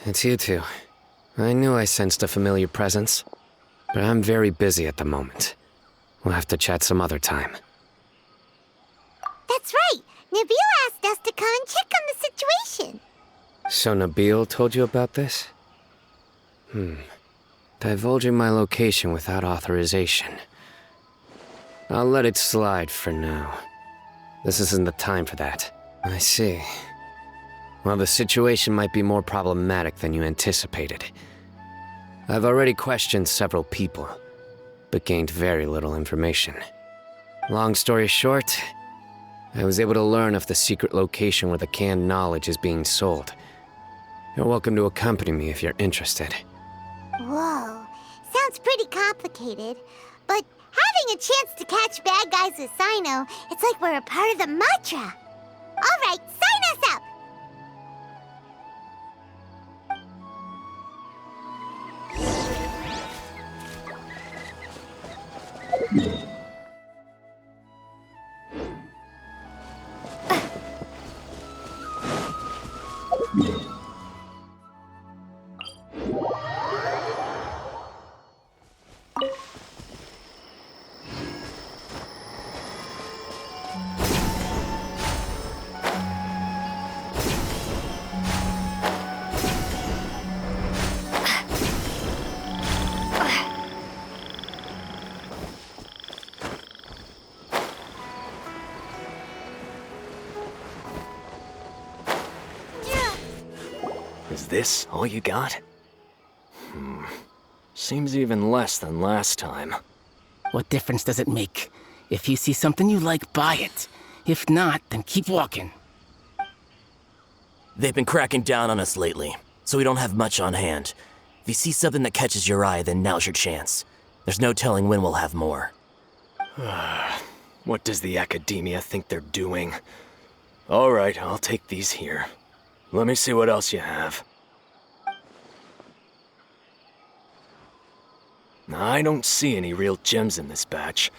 It's you two. I knew I sensed a familiar presence, but I'm very busy at the moment. We'll have to chat some other time. That's right. Nabil asked us to come and check on the situation. So Nabil told you about this? Divulging my location without authorization. I'll let it slide for now. This isn't the time for that. I see. Well, the situation might be more problematic than you anticipated. I've already questioned several people, but gained very little information. Long story short, I was able to learn of the secret location where the canned knowledge is being sold. You're welcome to accompany me if you're interested. Whoa, sounds pretty complicated. But having a chance to catch bad guys with Sino, it's like we're a part of the mantra. All right, sign us up! Is this all you got? Seems even less than last time. What difference does it make? If you see something you like, buy it. If not, then keep walking. They've been cracking down on us lately, so we don't have much on hand. If you see something that catches your eye, then now's your chance. There's no telling when we'll have more. What does the academia think they're doing? All right, I'll take these here. Let me see what else you have. I don't see any real gems in this batch.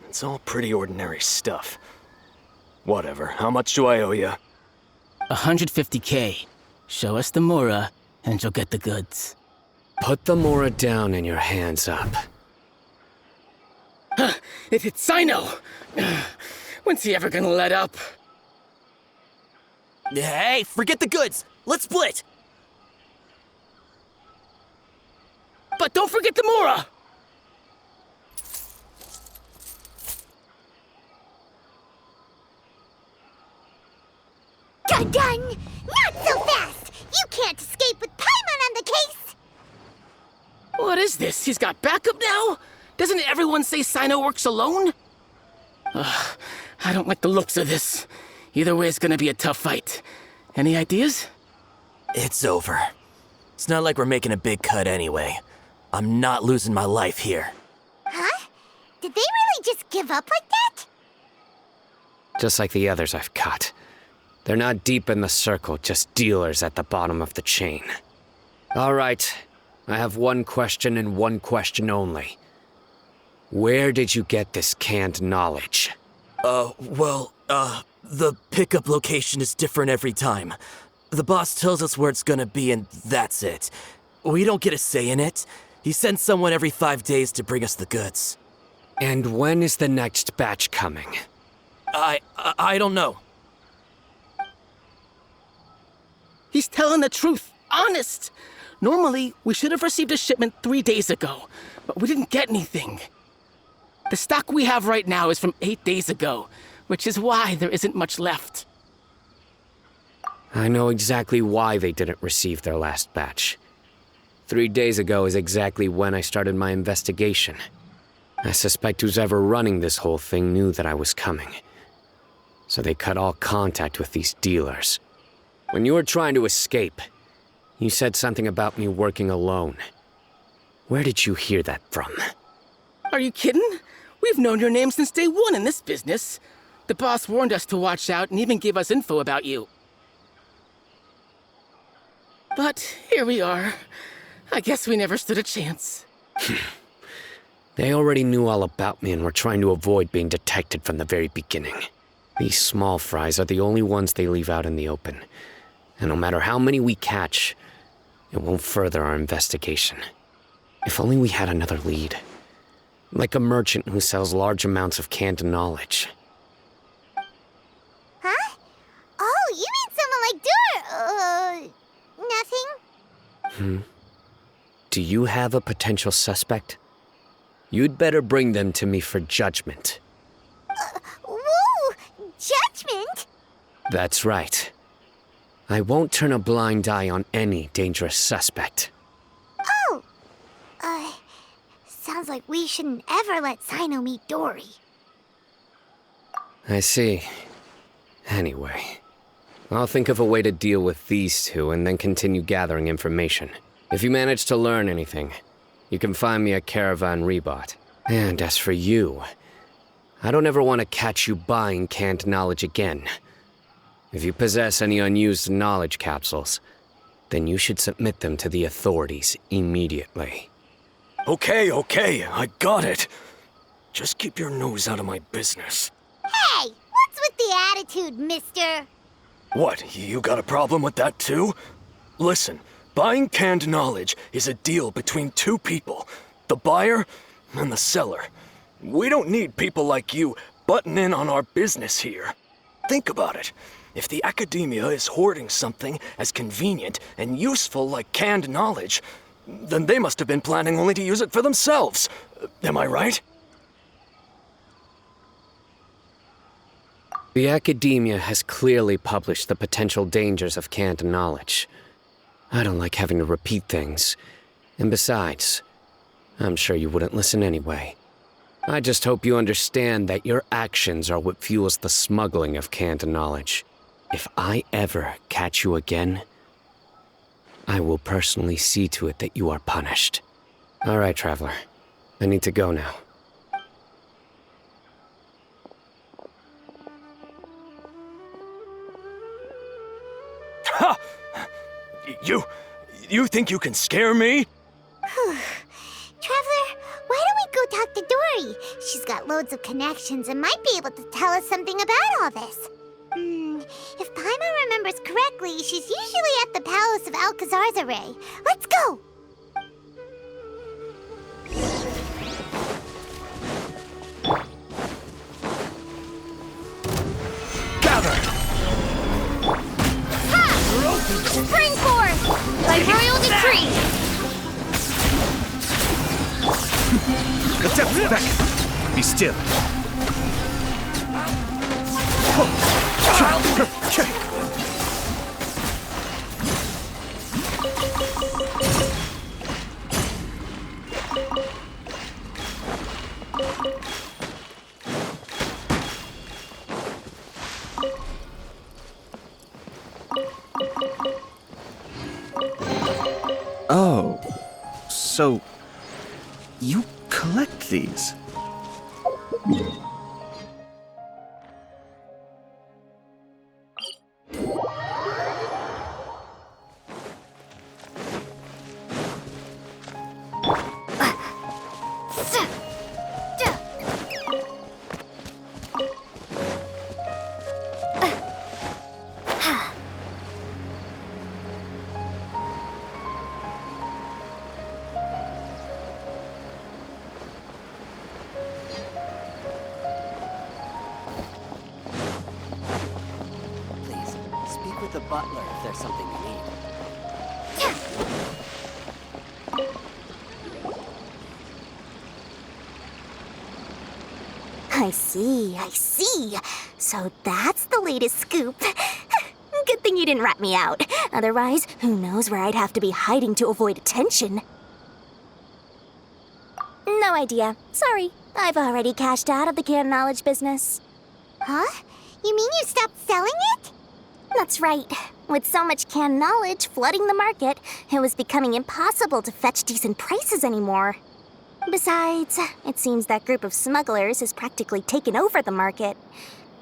It's all pretty ordinary stuff. Whatever, how much do I owe you? 150K. Show us the Mora, and you'll get the goods. Put the Mora down and your hands up. It's Sino! When's he ever gonna let up? Hey, forget the goods! Let's split! But don't forget the Mora! Dun-dun! Not so fast! You can't escape with Paimon on the case! What is this? He's got backup now? Doesn't everyone say Sino works alone? I don't like the looks of this. Either way, it's gonna be a tough fight. Any ideas? It's over. It's not like we're making a big cut anyway. I'm not losing my life here. Huh? Did they really just give up like that? Just like the others I've caught. They're not deep in the circle, just dealers at the bottom of the chain. All right, I have one question and one question only. Where did you get this canned knowledge? The pickup location is different every time. The boss tells us where it's gonna be and that's it. We don't get a say in it. He sends someone every 5 days to bring us the goods. And when is the next batch coming? I don't know. He's telling the truth. Honest. Normally, we should have received a shipment 3 days ago, but we didn't get anything. The stock we have right now is from 8 days ago, which is why there isn't much left. I know exactly why they didn't receive their last batch. 3 days ago is exactly when I started my investigation. I suspect who's ever running this whole thing knew that I was coming. So they cut all contact with these dealers. When you were trying to escape, you said something about me working alone. Where did you hear that from? Are you kidding? We've known your name since day one in this business. The boss warned us to watch out and even gave us info about you. But here we are. I guess we never stood a chance. They already knew all about me and were trying to avoid being detected from the very beginning. These small fries are the only ones they leave out in the open. And no matter how many we catch, it won't further our investigation. If only we had another lead. Like a merchant who sells large amounts of canned knowledge. Huh? Oh, you mean someone like nothing? Do you have a potential suspect? You'd better bring them to me for judgment. Whoa! Judgment? That's right. I won't turn a blind eye on any dangerous suspect. Oh! Sounds like we shouldn't ever let Sino meet Dory. I see. Anyway, I'll think of a way to deal with these two and then continue gathering information. If you manage to learn anything, you can find me at Caravan Rebot. And as for you, I don't ever want to catch you buying canned knowledge again. If you possess any unused knowledge capsules, then you should submit them to the authorities immediately. Okay, I got it. Just keep your nose out of my business. Hey! What's with the attitude, mister? What, you got a problem with that too? Listen, buying canned knowledge is a deal between two people, the buyer and the seller. We don't need people like you butting in on our business here. Think about it. If the academia is hoarding something as convenient and useful like canned knowledge, then they must have been planning only to use it for themselves. Am I right? The academia has clearly published the potential dangers of canned knowledge. I don't like having to repeat things. And besides, I'm sure you wouldn't listen anyway. I just hope you understand that your actions are what fuels the smuggling of canned knowledge. If I ever catch you again, I will personally see to it that you are punished. All right, Traveler. I need to go now. Ha! You think you can scare me? Traveler, why don't we go talk to Dory? She's got loads of connections and might be able to tell us something about all this. If Paimon remembers correctly, she's usually at the Palace of Alcazar's. Let's go! Gather! Spring forth! By royal decree! The devil's back! Be still! Oh, so you collect these? Please, speak with the butler if there's something you need. I see. So that's the latest scoop. Good thing you didn't rat me out. Otherwise, who knows where I'd have to be hiding to avoid attention. No idea. Sorry. I've already cashed out of the canned knowledge business. Huh? You mean you stopped selling it? That's right. With so much canned knowledge flooding the market, it was becoming impossible to fetch decent prices anymore. Besides, it seems that group of smugglers has practically taken over the market.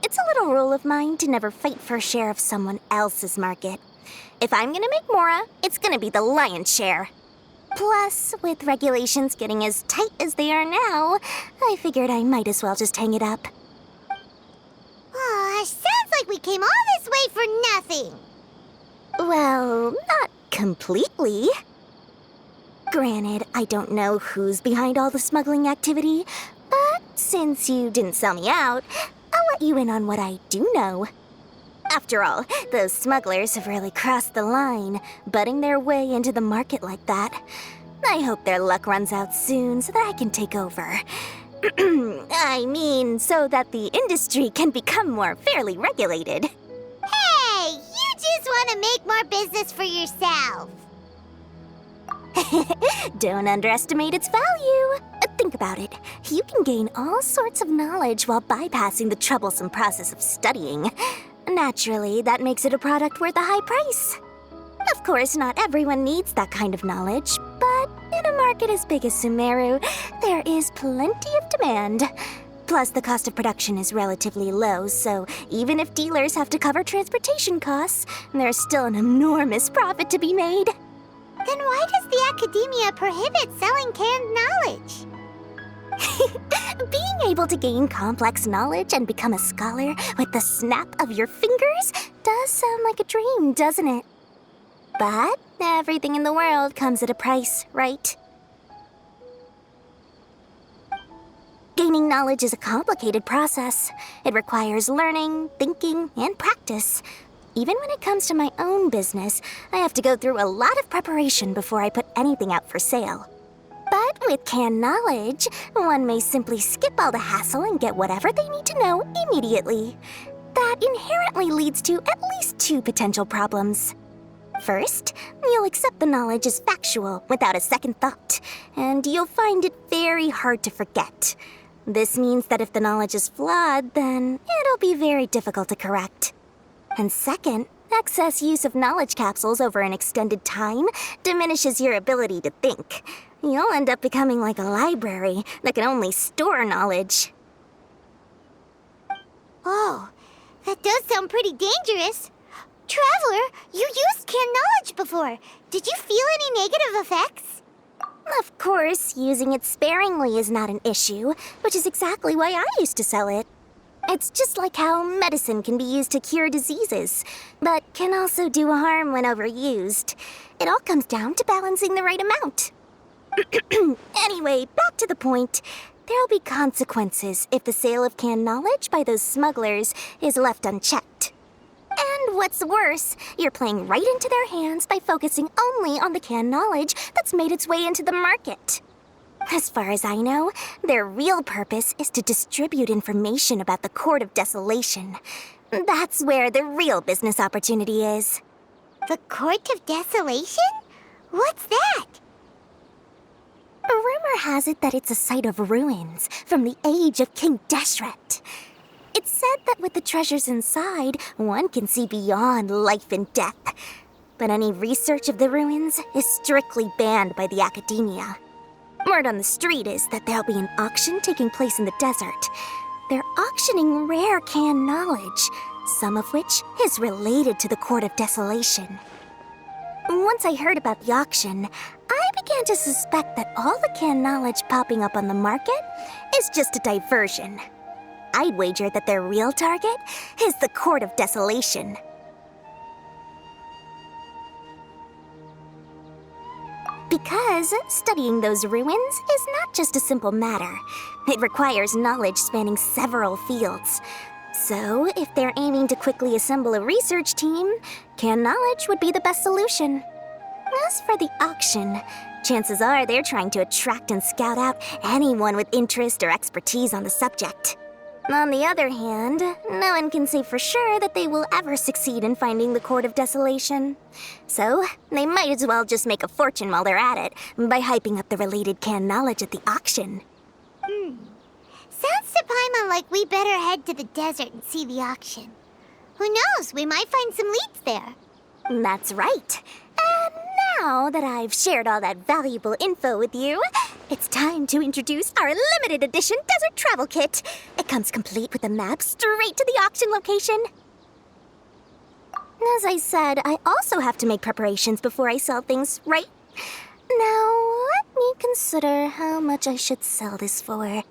It's a little rule of mine to never fight for a share of someone else's market. If I'm gonna make Mora, it's gonna be the lion's share. Plus, with regulations getting as tight as they are now, I figured I might as well just hang it up. Aw, sounds like we came all this way for nothing. Well, not completely. Granted, I don't know who's behind all the smuggling activity, but since you didn't sell me out, I'll let you in on what I do know. After all, those smugglers have really crossed the line, butting their way into the market like that. I hope their luck runs out soon so that I can take over. I mean, so that the industry can become more fairly regulated. Hey, you just want to make more business for yourself. Don't underestimate its value. Think about it. You can gain all sorts of knowledge while bypassing the troublesome process of studying. Naturally, that makes it a product worth a high price. Of course, not everyone needs that kind of knowledge, but in a market as big as Sumeru, there is plenty of demand. Plus, the cost of production is relatively low, so even if dealers have to cover transportation costs, there's still an enormous profit to be made. Then why does the academia prohibit selling canned knowledge? Being able to gain complex knowledge and become a scholar with the snap of your fingers does sound like a dream, doesn't it? But everything in the world comes at a price, right? Gaining knowledge is a complicated process. It requires learning, thinking, and practice. Even when it comes to my own business, I have to go through a lot of preparation before I put anything out for sale. But with canned knowledge, one may simply skip all the hassle and get whatever they need to know immediately. That inherently leads to at least two potential problems. First, you'll accept the knowledge as factual without a second thought, and you'll find it very hard to forget. This means that if the knowledge is flawed, then it'll be very difficult to correct. And second, excess use of knowledge capsules over an extended time diminishes your ability to think. You'll end up becoming like a library that can only store knowledge. Oh, that does sound pretty dangerous. Traveler, you used canned knowledge before. Did you feel any negative effects? Of course, using it sparingly is not an issue, which is exactly why I used to sell it. It's just like how medicine can be used to cure diseases, but can also do harm when overused. It all comes down to balancing the right amount. Anyway, back to the point. There'll be consequences if the sale of canned knowledge by those smugglers is left unchecked. And what's worse, you're playing right into their hands by focusing only on the canned knowledge that's made its way into the market. As far as I know, their real purpose is to distribute information about the Court of Desolation. That's where the real business opportunity is. The Court of Desolation? What's that? Rumor has it that it's a site of ruins from the age of King Deshret. It's said that with the treasures inside, one can see beyond life and death. But any research of the ruins is strictly banned by the academia. Word on the street is that there'll be an auction taking place in the desert. They're auctioning rare canned knowledge, some of which is related to the Court of Desolation. Once I heard about the auction, I began to suspect that all the canned knowledge popping up on the market is just a diversion. I'd wager that their real target is the Court of Desolation. Because studying those ruins is not just a simple matter. It requires knowledge spanning several fields. So, if they're aiming to quickly assemble a research team, canned knowledge would be the best solution. As for the auction, chances are they're trying to attract and scout out anyone with interest or expertise on the subject. On the other hand, no one can say for sure that they will ever succeed in finding the Court of Desolation. So, they might as well just make a fortune while they're at it by hyping up the related canned knowledge at the auction. Sounds to Paimon like we better head to the desert and see the auction. Who knows, we might find some leads there. That's right. And now that I've shared all that valuable info with you, it's time to introduce our limited edition desert travel kit. It comes complete with a map straight to the auction location. As I said, I also have to make preparations before I sell things, right? Now, let me consider how much I should sell this for.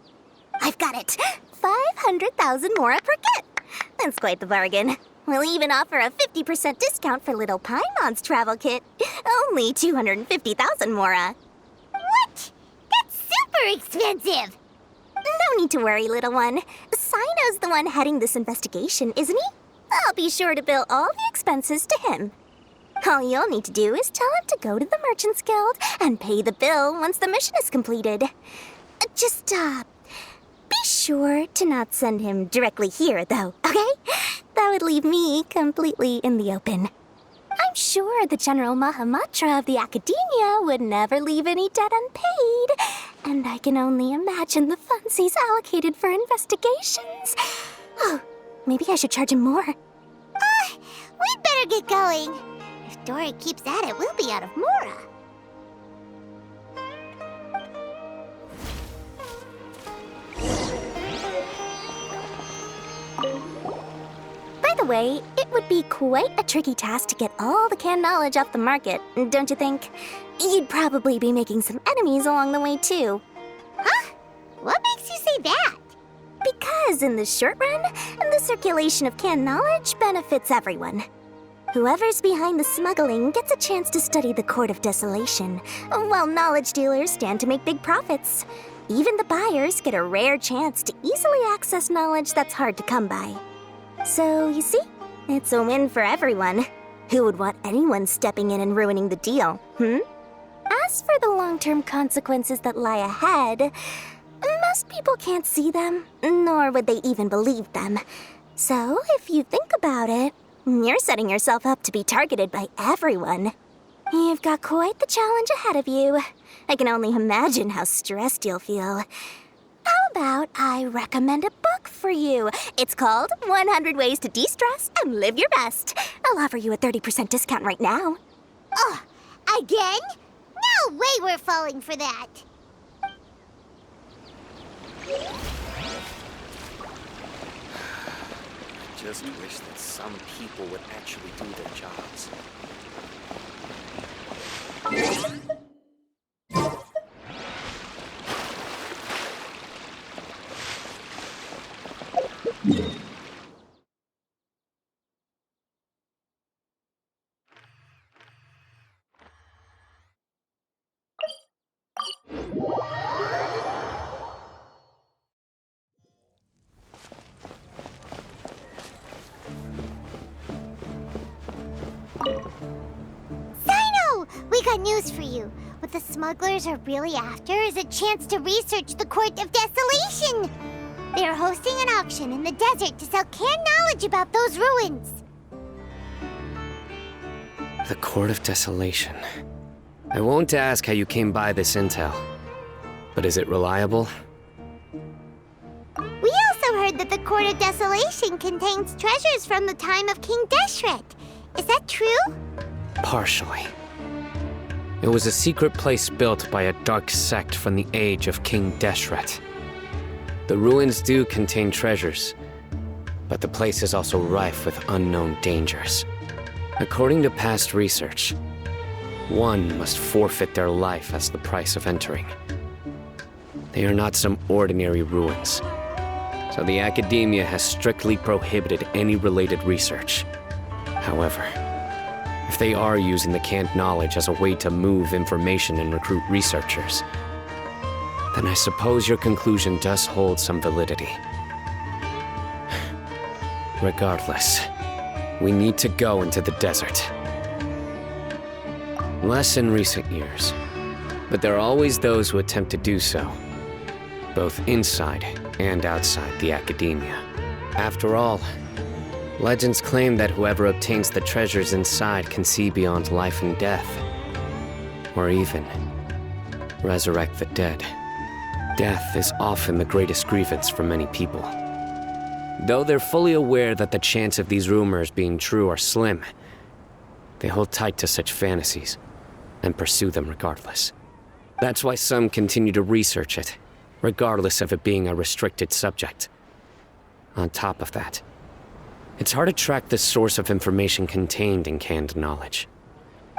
I've got it! 500,000 mora per kit! That's quite the bargain. We'll even offer a 50% discount for little Paimon's travel kit. Only 250,000 Mora. What? That's super expensive! No need to worry, little one. Sino's the one heading this investigation, isn't he? I'll be sure to bill all the expenses to him. All you'll need to do is tell him to go to the Merchants Guild and pay the bill once the mission is completed. Just, be sure to not send him directly here, though, okay? That would leave me completely in the open. I'm sure the General Mahamatra of the Academia would never leave any debt unpaid, and I can only imagine the funds he's allocated for investigations. Oh, maybe I should charge him more. We'd better get going. If Dory keeps at it, we'll be out of Mora. By the way, it would be quite a tricky task to get all the canned knowledge off the market, don't you think? You'd probably be making some enemies along the way, too. Huh? What makes you say that? Because in the short run, the circulation of canned knowledge benefits everyone. Whoever's behind the smuggling gets a chance to study the Court of Desolation, while knowledge dealers stand to make big profits. Even the buyers get a rare chance to easily access knowledge that's hard to come by. So, you see, it's a win for everyone. Who would want anyone stepping in and ruining the deal, As for the long-term consequences that lie ahead, most people can't see them, nor would they even believe them. So, if you think about it, you're setting yourself up to be targeted by everyone. You've got quite the challenge ahead of you. I can only imagine how stressed you'll feel. How about I recommend a book for you? It's called 100 Ways to De-Stress and Live Your Best. I'll offer you a 30% discount right now. Oh, again? No way we're falling for that. Just wish that some people would actually do their jobs. Sino! We got news for you. What the smugglers are really after is a chance to research the Court of Desolation. They are hosting an auction in the desert to sell canned knowledge about those ruins. The Court of Desolation. I won't ask how you came by this intel, but is it reliable? We also heard that the Court of Desolation contains treasures from the time of King Deshret. Is that true? Partially. It was a secret place built by a dark sect from the age of King Deshret. The ruins do contain treasures, but the place is also rife with unknown dangers. According to past research, one must forfeit their life as the price of entering. They are not some ordinary ruins, so the Academia has strictly prohibited any related research. However, if they are using the canned knowledge as a way to move information and recruit researchers, then I suppose your conclusion does hold some validity. Regardless, we need to go into the desert. Less in recent years, but there are always those who attempt to do so, both inside and outside the Academia. After all, legends claim that whoever obtains the treasures inside can see beyond life and death, or even resurrect the dead. Death is often the greatest grievance for many people. Though they're fully aware that the chance of these rumors being true are slim, they hold tight to such fantasies and pursue them regardless. That's why some continue to research it, regardless of it being a restricted subject. On top of that, it's hard to track the source of information contained in canned knowledge.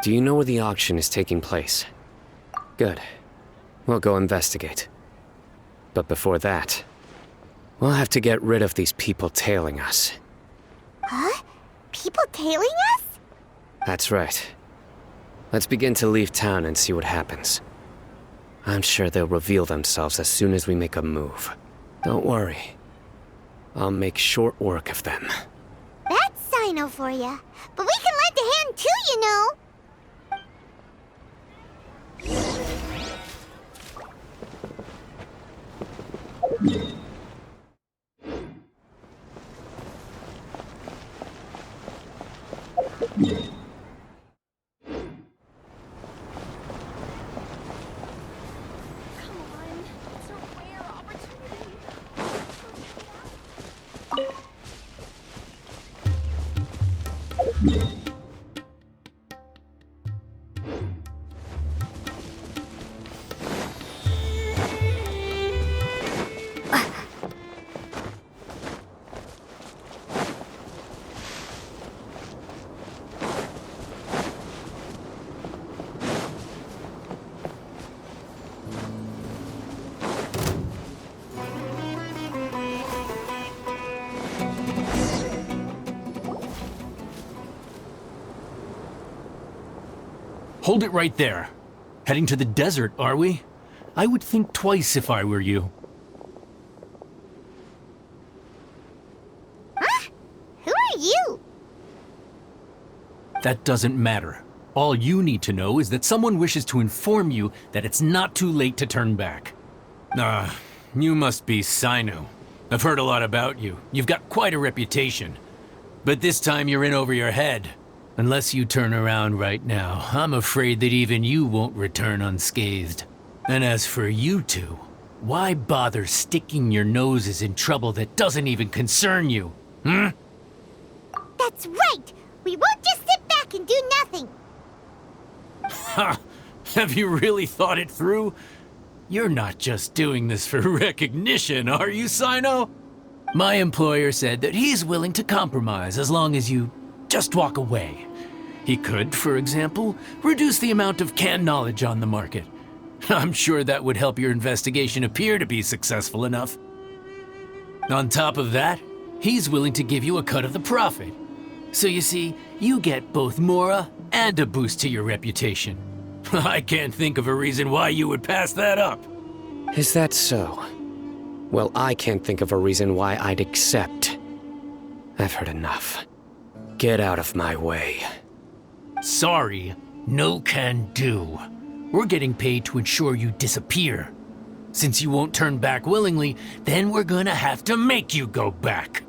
Do you know where the auction is taking place? Good. We'll go investigate. But before that, we'll have to get rid of these people tailing us. Huh? people tailing us? That's right. Let's begin to leave town and see what happens. I'm sure they'll reveal themselves as soon as we make a move. Don't worry. I'll make short work of them. That's Sino for ya. But we can lend a hand too, you know. Hold it right there. Heading to the desert, are we? I would think twice if I were you. Huh? Who are you? That doesn't matter. All you need to know is that someone wishes to inform you that it's not too late to turn back. You must be Sino. I've heard a lot about you. You've got quite a reputation. But this time you're in over your head. Unless you turn around right now, I'm afraid that even you won't return unscathed. And as for you two, why bother sticking your noses in trouble that doesn't even concern you? Hmm? That's right! We won't just sit back and do nothing! Ha! Have you really thought it through? You're not just doing this for recognition, are you, Sino? My employer said that he's willing to compromise as long as you just walk away. He could, for example, reduce the amount of canned knowledge on the market. I'm sure that would help your investigation appear to be successful enough. On top of that, he's willing to give you a cut of the profit. So you see, you get both Mora and a boost to your reputation. I can't think of a reason why you would pass that up. Is that so? Well, I can't think of a reason why I'd accept. I've heard enough. Get out of my way. Sorry, no can do. We're getting paid to ensure you disappear. Since you won't turn back willingly, then we're gonna have to make you go back.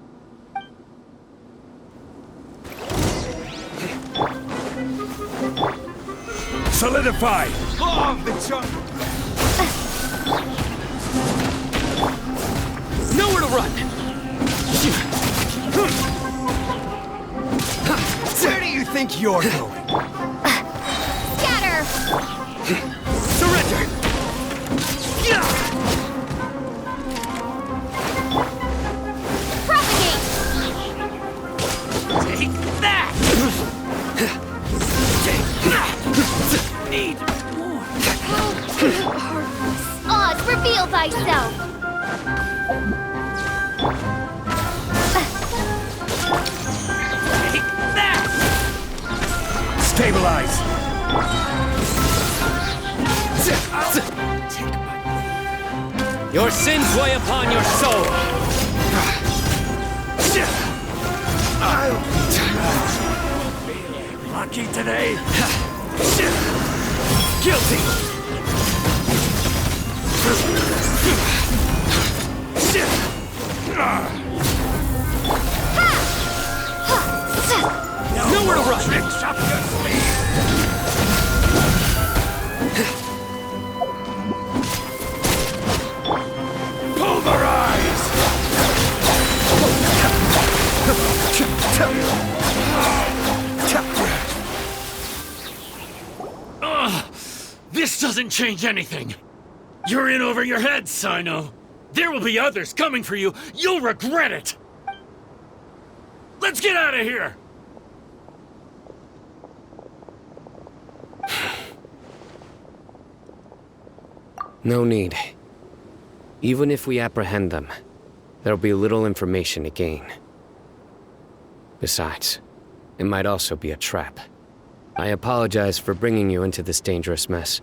Solidify! Long the jungle! Nowhere to run! Where do you think you're going? Scatter! Surrender! Propagate! Take that! Need more. Oz, reveal thyself! Take that! Stabilize! Take my Your sins weigh upon your soul! lucky today? Guilty! Nowhere to run! Tricks up your sleeve! Pulverize! This doesn't change anything. You're in over your head, Sino. There will be others coming for you. You'll regret it. Let's get out of here. No need. Even if we apprehend them, there'll be little information to gain. Besides, It might also be a trap. I apologize for bringing you into this dangerous mess.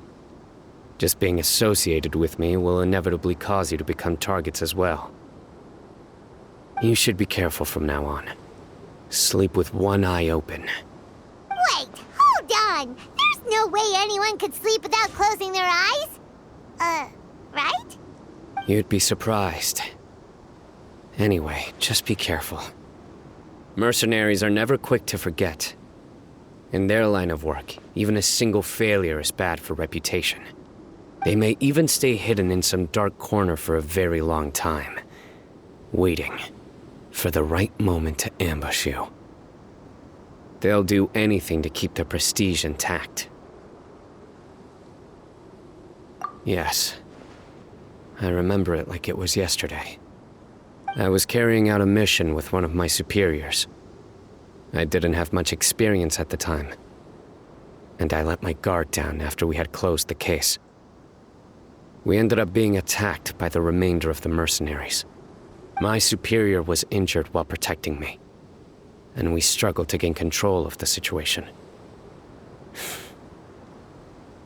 Just being associated with me will inevitably cause you to become targets as well. You should be careful from now on. Sleep with one eye open. Wait, hold on! There's no way anyone could sleep without closing their eyes? Right? You'd be surprised. Anyway, just be careful. Mercenaries are never quick to forget. In their line of work, even a single failure is bad for reputation. They may even stay hidden in some dark corner for a very long time, waiting for the right moment to ambush you. They'll do anything to keep their prestige intact. Yes, I remember it like it was yesterday. I was carrying out a mission with one of my superiors. I didn't have much experience at the time, and I let my guard down after we had closed the case. We ended up being attacked by the remainder of the mercenaries. My superior was injured while protecting me, and we struggled to gain control of the situation.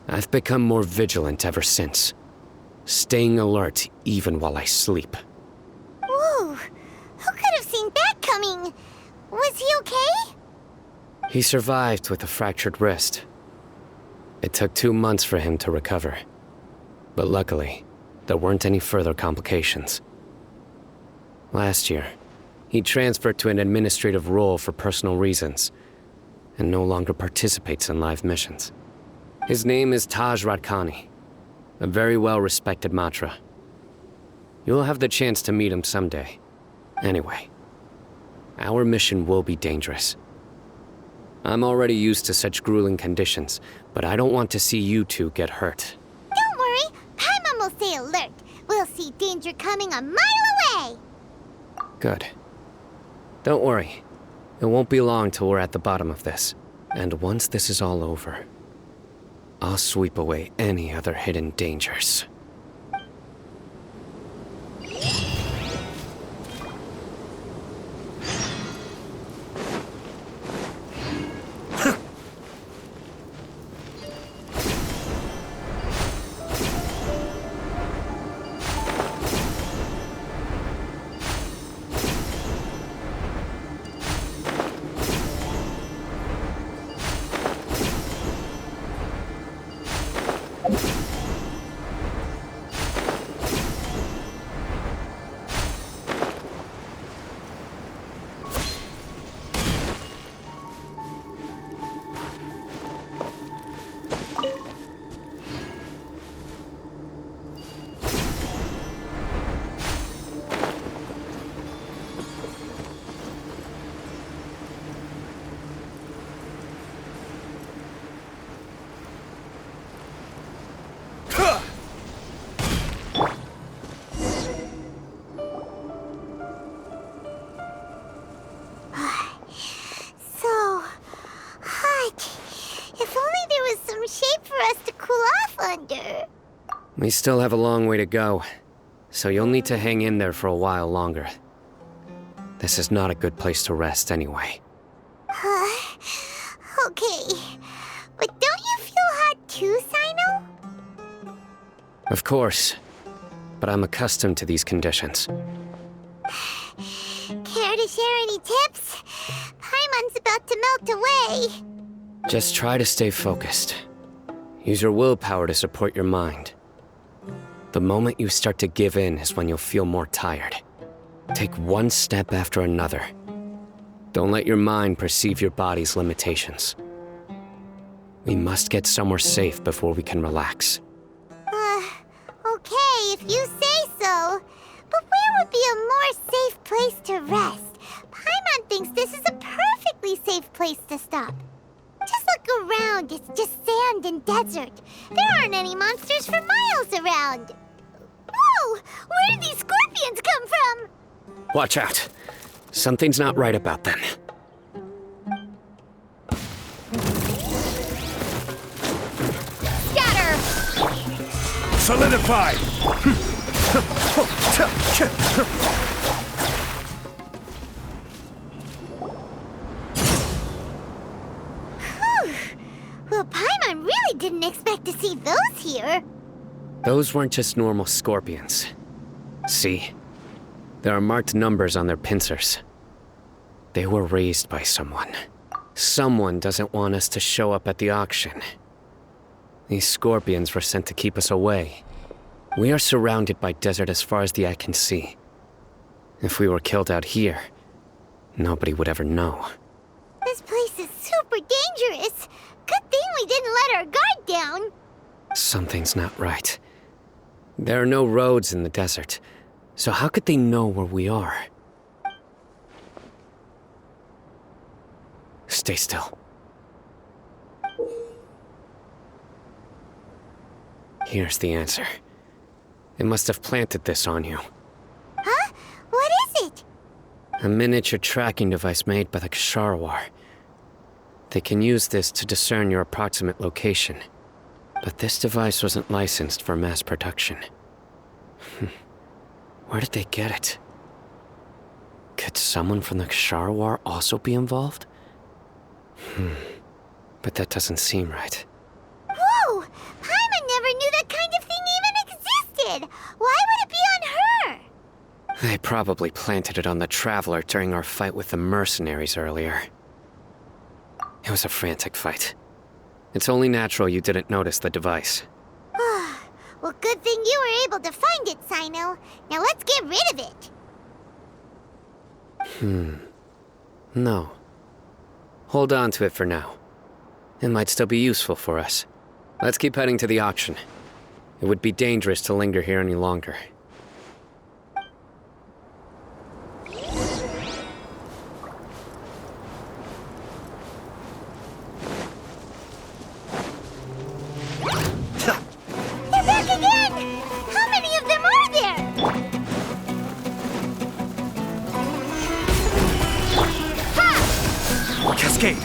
I've become more vigilant ever since, staying alert even while I sleep. Whoa! Who could have seen that coming? Was he okay? He survived with a fractured wrist. It took 2 months for him to recover. But luckily, there weren't any further complications. Last year, he transferred to an administrative role for personal reasons, and no longer participates in live missions. His name is Taj Radkani, a very well-respected Matra. You'll have the chance to meet him someday. Anyway, our mission will be dangerous. I'm already used to such grueling conditions, but I don't want to see you two get hurt. Don't worry, Paimon will stay alert. We'll see danger coming a mile away. Good. Don't worry. It won't be long till we're at the bottom of this. And once this is all over, I'll sweep away any other hidden dangers. So hot. If only there was some shade for us to cool off under. We still have a long way to go, so you'll need to hang in there for a while longer. This is not a good place to rest anyway. Okay. But don't you feel hot too, Sino? Of course, but I'm accustomed to these conditions. Care to share any tips? Paimon's about to melt away. Just try to stay focused. Use your willpower to support your mind. The moment you start to give in is when you'll feel more tired. Take one step after another. Don't let your mind perceive your body's limitations. We must get somewhere safe before we can relax. Okay, if you say so. But where would be a more safe place to rest? Paimon thinks this is a perfectly safe place to stop. Just look around, it's just sand and desert. There aren't any monsters for miles around. Whoa! Where did these scorpions come from? Watch out. Something's not right about them. Scatter! Solidified! here. Those weren't just normal scorpions. See? There are marked numbers on their pincers. They were raised by someone. Someone doesn't want us to show up at the auction. These scorpions were sent to keep us away. We are surrounded by desert as far as the eye can see. If we were killed out here, nobody would ever know. This place is super dangerous. Good thing we didn't let our guard down. Something's not right. There are no roads in the desert, so how could they know where we are? Stay still. Here's the answer. It must have planted this on you. Huh? What is it? A miniature tracking device made by the Ksharawar. They can use this to discern your approximate location. But this device wasn't licensed for mass production. Where did they get it? Could someone from the Ksharawar also be involved? But that doesn't seem right. Whoa! Paimon never knew that kind of thing even existed! Why would it be on her? They probably planted it on the Traveler during our fight with the mercenaries earlier. It was a frantic fight. It's only natural you didn't notice the device. Well, good thing you were able to find it, Sino. Now let's get rid of it. No. Hold on to it for now. It might still be useful for us. Let's keep heading to the auction. It would be dangerous to linger here any longer. They're back again! How many of them are there? Ha! Cascade!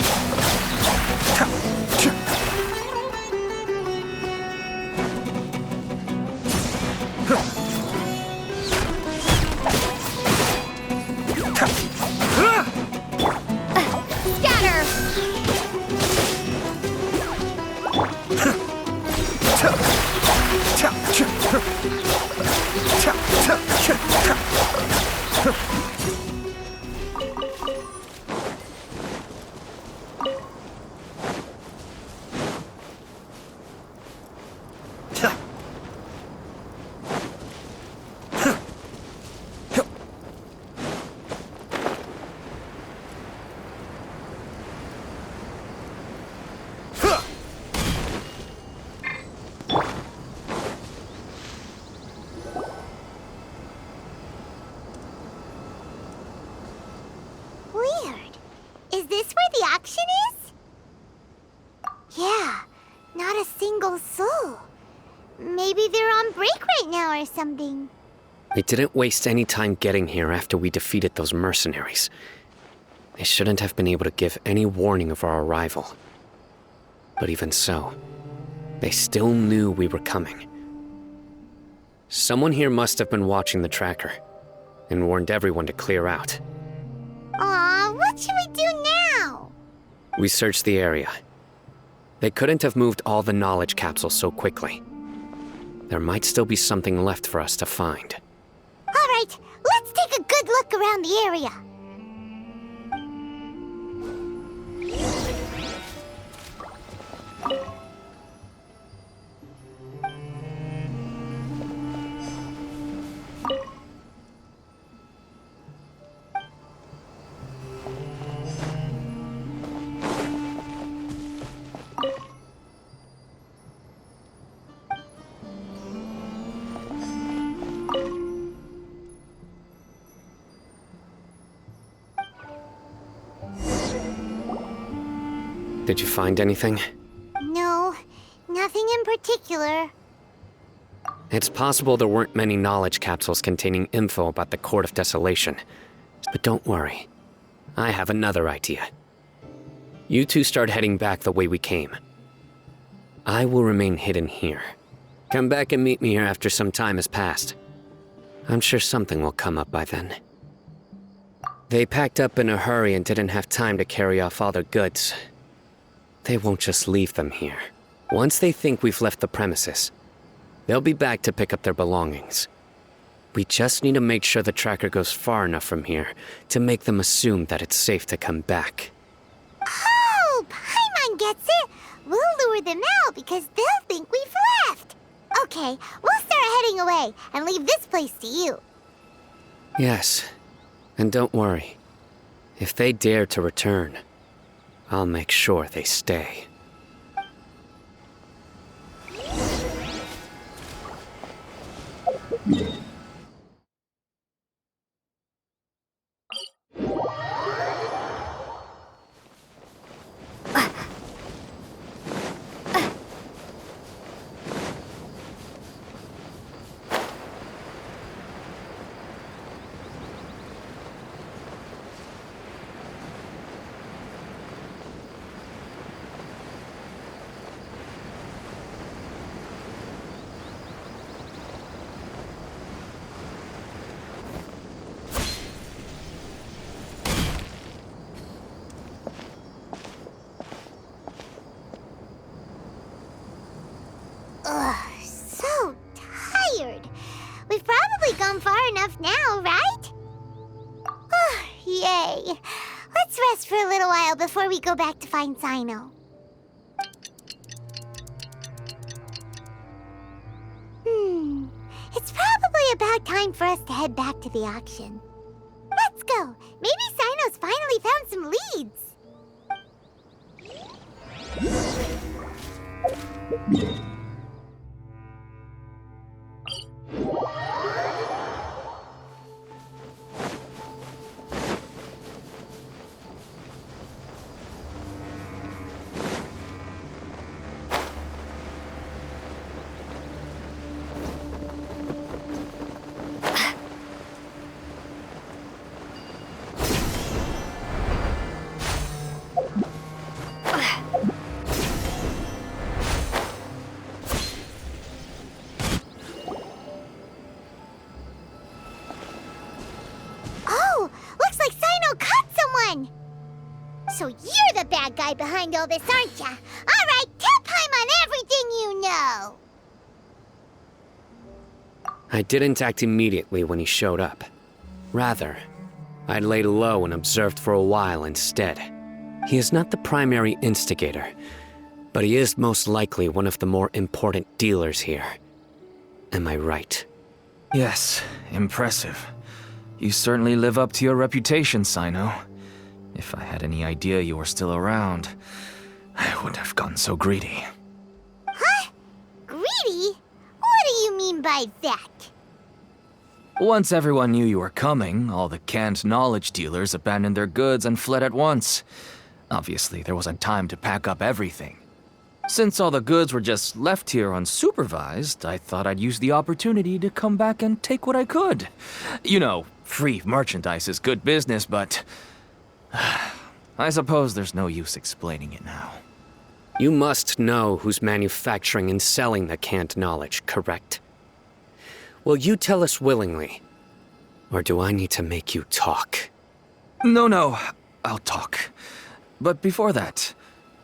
Weird. Is this where the auction is? Yeah, not a single soul. Maybe they're on break right now or something. They didn't waste any time getting here after we defeated those mercenaries. They shouldn't have been able to give any warning of our arrival. But even so, they still knew we were coming. Someone here must have been watching the tracker and warned everyone to clear out. Aw, what should we do now? We searched the area. They couldn't have moved all the knowledge capsules so quickly. There might still be something left for us to find. All right, let's take a good look around the area. Did you find anything? No, nothing in particular. It's possible there weren't many knowledge capsules containing info about the Court of Desolation. But don't worry. I have another idea. You two start heading back the way we came. I will remain hidden here. Come back and meet me here after some time has passed. I'm sure something will come up by then. They packed up in a hurry and didn't have time to carry off all their goods. They won't just leave them here. Once they think we've left the premises, They'll be back to pick up their belongings. We just need to make sure the tracker goes far enough from here to make them assume that it's safe to come back. Oh, Paimon gets it! We'll lure them out because they'll think we've left! Okay, we'll start heading away and leave this place to you. Yes, and don't worry. If they dare to return, I'll make sure they stay. Ugh, so tired. We've probably gone far enough now, right? Yay. Let's rest for a little while before we go back to find Sino. It's probably about time for us to head back to the auction. Let's go. Maybe Sino's finally found some leads. So you're the bad guy behind all this, aren't ya? All right, tell Paimon everything you know! I didn't act immediately when he showed up. Rather, I laid low and observed for a while instead. He is not the primary instigator, but he is most likely one of the more important dealers here. Am I right? Yes, impressive. You certainly live up to your reputation, Sino. If I had any idea you were still around, I wouldn't have gotten so greedy. Huh? Greedy? What do you mean by that? Once everyone knew you were coming, all the canned knowledge dealers abandoned their goods and fled at once. Obviously, there wasn't time to pack up everything. Since all the goods were just left here unsupervised, I thought I'd use the opportunity to come back and take what I could. You know, free merchandise is good business, but I suppose there's no use explaining it now. You must know who's manufacturing and selling the canned knowledge, correct? Will you tell us willingly? Or do I need to make you talk? No, I'll talk. But before that,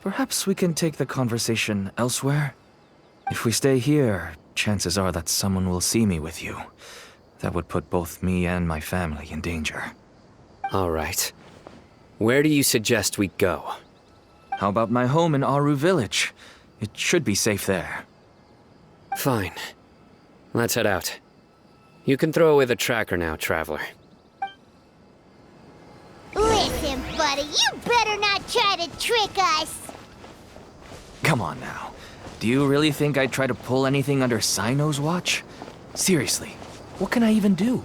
perhaps we can take the conversation elsewhere? If we stay here, chances are that someone will see me with you. That would put both me and my family in danger. All right. Where do you suggest we go? How about my home in Aru Village? It should be safe there. Fine. Let's head out. You can throw away the tracker now, Traveler. Listen, buddy, you better not try to trick us! Come on now. Do you really think I'd try to pull anything under Sino's watch? Seriously, what can I even do?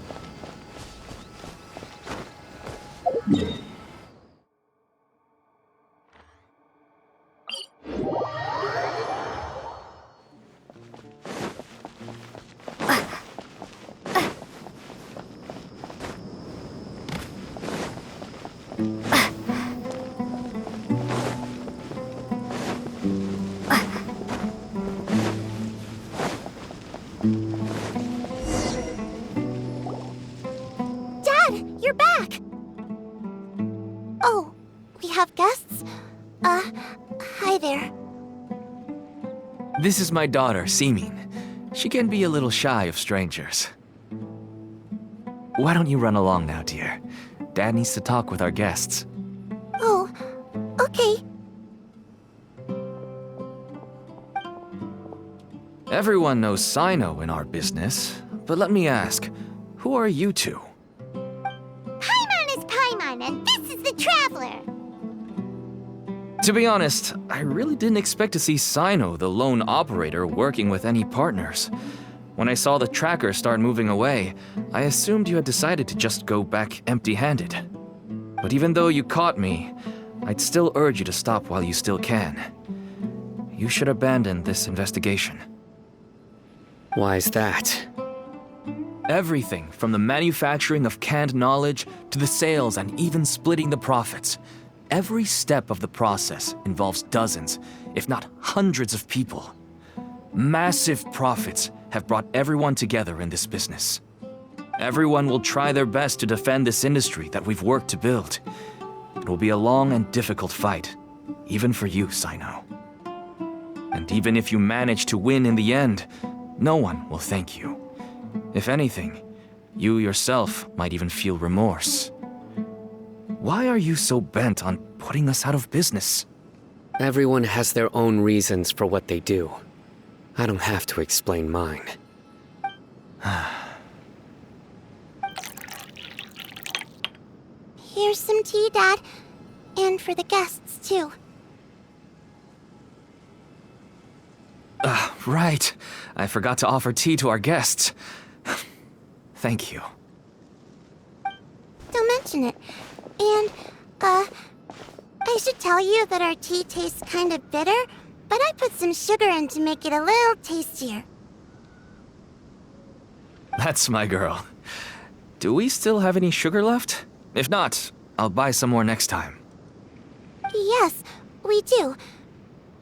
Dad, you're back! Oh, we have guests? Hi there. This is my daughter, Simin. She can be a little shy of strangers. Why don't you run along now, dear? Dad needs to talk with our guests. Oh, okay. Everyone knows Sino in our business, but let me ask, who are you two? Paimon is Paimon, and this is the Traveler. To be honest, I really didn't expect to see Sino, the lone operator, working with any partners. When I saw the tracker start moving away, I assumed you had decided to just go back empty-handed. But even though you caught me, I'd still urge you to stop while you still can. You should abandon this investigation. Why is that? Everything from the manufacturing of canned knowledge to the sales and even splitting the profits. Every step of the process involves dozens, if not hundreds of people. Massive profits have brought everyone together in this business. Everyone will try their best to defend this industry that we've worked to build. It will be a long and difficult fight, even for you, Sino. And even if you manage to win in the end, no one will thank you. If anything, you yourself might even feel remorse. Why are you so bent on putting us out of business? Everyone has their own reasons for what they do. I don't have to explain mine. Here's some tea, Dad. And for the guests, too. Right. I forgot to offer tea to our guests. Thank you. Don't mention it. And, I should tell you that our tea tastes kind of bitter, but I put some sugar in to make it a little tastier. That's my girl. Do we still have any sugar left? If not, I'll buy some more next time. Yes, we do.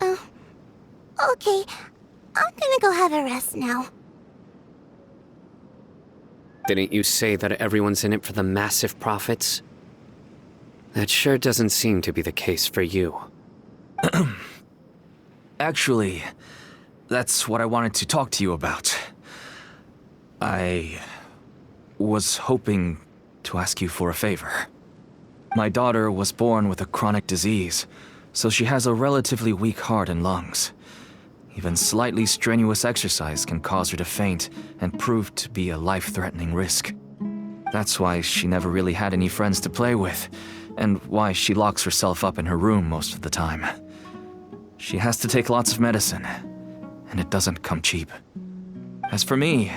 Okay. I'm gonna go have a rest now. Didn't you say that everyone's in it for the massive profits? That sure doesn't seem to be the case for you. Actually, that's what I wanted to talk to you about. I was hoping to ask you for a favor. My daughter was born with a chronic disease, so she has a relatively weak heart and lungs. Even slightly strenuous exercise can cause her to faint and prove to be a life-threatening risk. That's why she never really had any friends to play with, and why she locks herself up in her room most of the time. She has to take lots of medicine, and it doesn't come cheap. As for me,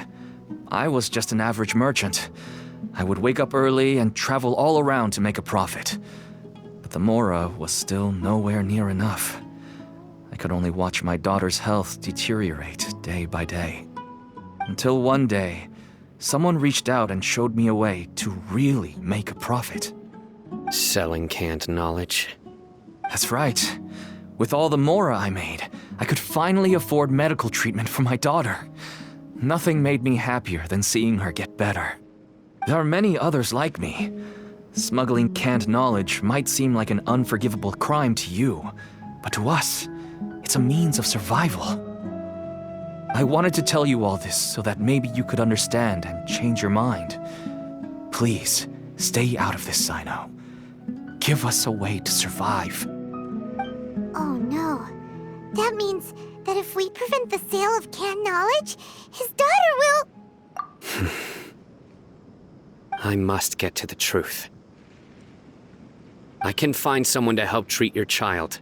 I was just an average merchant. I would wake up early and travel all around to make a profit. But the Mora was still nowhere near enough. I could only watch my daughter's health deteriorate day by day. Until one day, someone reached out and showed me a way to really make a profit. Selling canned knowledge? That's right. With all the Mora I made, I could finally afford medical treatment for my daughter. Nothing made me happier than seeing her get better. There are many others like me. Smuggling canned knowledge might seem like an unforgivable crime to you, but to us, it's a means of survival. I wanted to tell you all this so that maybe you could understand and change your mind. Please, stay out of this, Sino. Give us a way to survive. Oh no. That means that if we prevent the sale of canned knowledge, his daughter will... I must get to the truth. I can find someone to help treat your child,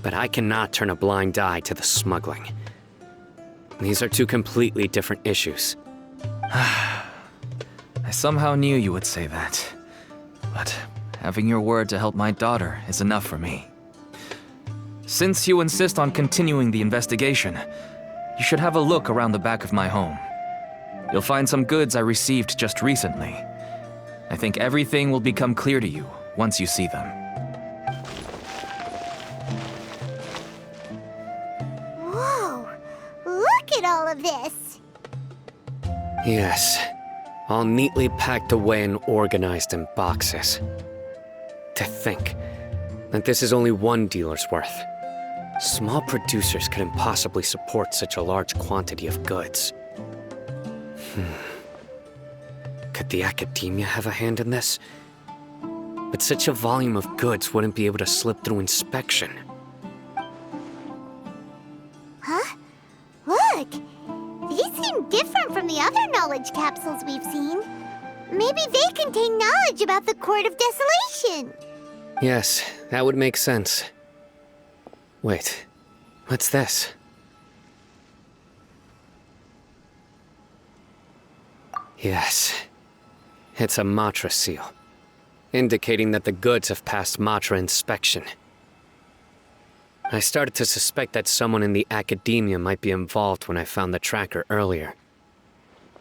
but I cannot turn a blind eye to the smuggling. These are two completely different issues. I somehow knew you would say that. But having your word to help my daughter is enough for me. Since you insist on continuing the investigation, you should have a look around the back of my home. You'll find some goods I received just recently. I think everything will become clear to you once you see them. Whoa! Look at all of this! Yes, all neatly packed away and organized in boxes. To think that this is only one dealer's worth. Small producers couldn't possibly support such a large quantity of goods. Could the academia have a hand in this? But such a volume of goods wouldn't be able to slip through inspection. Huh? Look! These seem different from the other knowledge capsules we've seen. Maybe they contain knowledge about the Court of Desolation. Yes, that would make sense. Wait, what's this? Yes, it's a Matra seal, indicating that the goods have passed Matra inspection. I started to suspect that someone in the academia might be involved when I found the tracker earlier.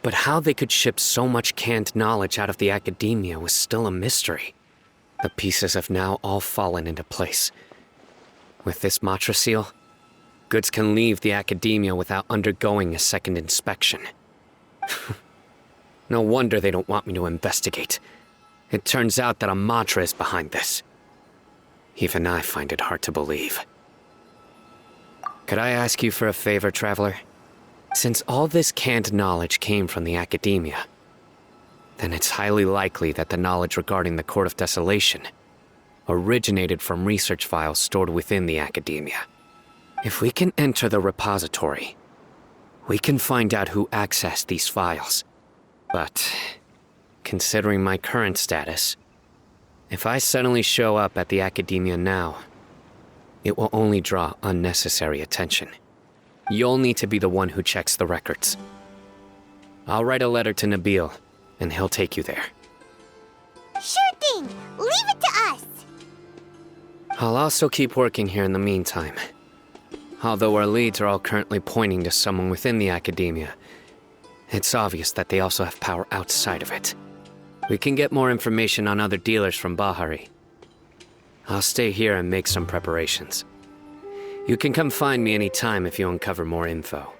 But how they could ship so much canned knowledge out of the academia was still a mystery. The pieces have now all fallen into place. With this Matra seal, goods can leave the academia without undergoing a second inspection. No wonder they don't want me to investigate. It turns out that a Matra is behind this. Even I find it hard to believe. Could I ask you for a favor, Traveler? Since all this canned knowledge came from the academia, then it's highly likely that the knowledge regarding the Court of Desolation originated from research files stored within the academia. If we can enter the repository, we can find out who accessed these files. But, considering my current status, if I suddenly show up at the academia now, it will only draw unnecessary attention. You'll need to be the one who checks the records. I'll write a letter to Nabil, and he'll take you there. Sure thing! Leave it to us! I'll also keep working here in the meantime. Although our leads are all currently pointing to someone within the academia, it's obvious that they also have power outside of it. We can get more information on other dealers from Bahari. I'll stay here and make some preparations. You can come find me anytime if you uncover more info.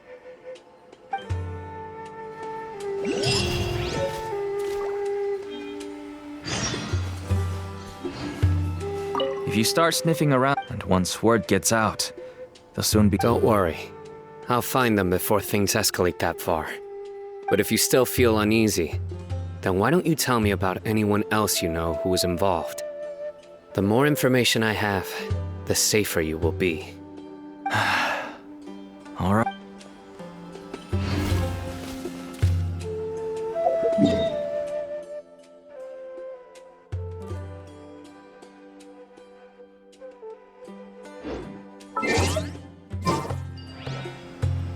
If you start sniffing around, and once word gets out, they'll soon be— Don't worry. I'll find them before things escalate that far. But if you still feel uneasy, then why don't you tell me about anyone else you know who was involved? The more information I have, the safer you will be.